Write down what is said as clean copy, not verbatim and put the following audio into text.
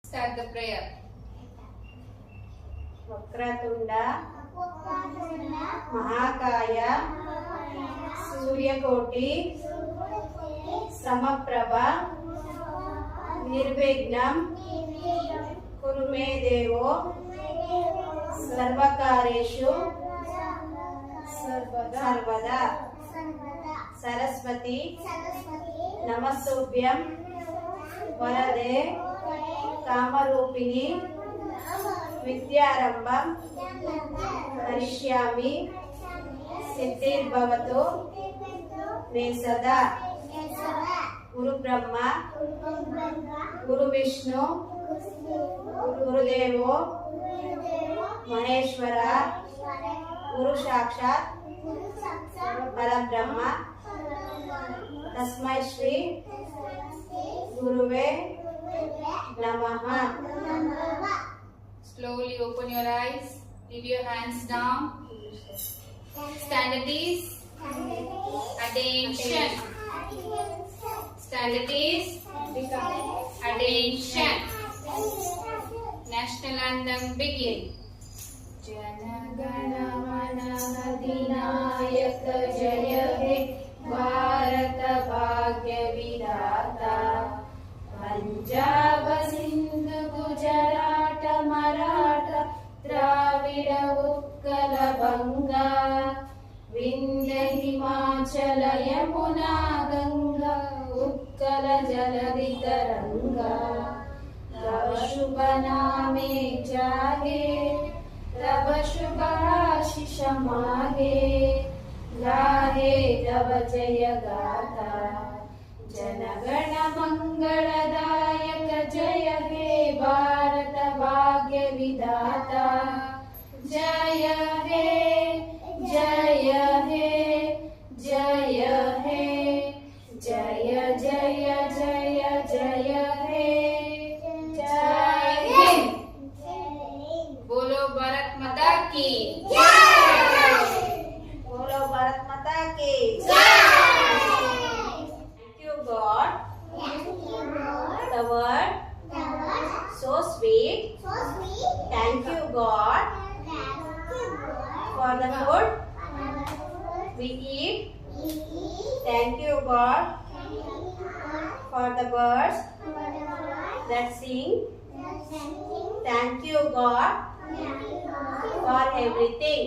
Start the prayer. Vakratunda ಮಹಾಕಾಯ ಸೂರ್ಯಕೋಟಿ ಸಮಪ್ರಭ ನಿರ್ವಿಘ್ನಂ ಕುರು ಮೇ ದೇವೋ ಸರ್ವಕಾರ್ಯೇಷು ಸರ್ವದಾ ಸರಸ್ವತಿ ನಮಸ್ತುಭ್ಯಂ ವರದೆ ಕಾಮರೂಪಿಣಿ ವಿದ್ಯಾರಂಭಂ ಕರಿಷ್ಯಾಮಿ ಸಿದ್ಧಿರ್ಭವತು ಮೇ ಸದಾ ಗುರು ಬ್ರಹ್ಮ ಗುರು ವಿಷ್ಣು ಗುರುದೇವೋ ಮಹೇಶ್ವರ ಗುರು ಸಾಕ್ಷಾತ್ ಪರಬ್ರಹ್ಮ ತಸ್ಮೈ ಶ್ರೀ ಗುರುವೇ ನಮಃ. Slowly open your eyes. Leave your hands down. Stand at ease. Attention. Stand at ease. Attention. National anthem begin. Janagana mana adinayaka jaya he Bharata bhagya vidata Punjab Sindhu Gujarat Maratha Dravida Utkala Banga Vindhya Himachala Yamuna Ganga Utkala Jaladi Taranga Tava Shubha Name Jage Tava Shubha Ashisha Mage Gahe Tava Jaya Gatha जनगण मंगलदायक जय हे भारत भाग्य विधाता जय हे जय हे जय हे जय जय जय जय हे जय हिंद. बोलो भारत माता की बोलो भारत माता की God, the word so sweet. Thank you God for the food we eat. Thank you God for the birds that sing. Thank you God for everything.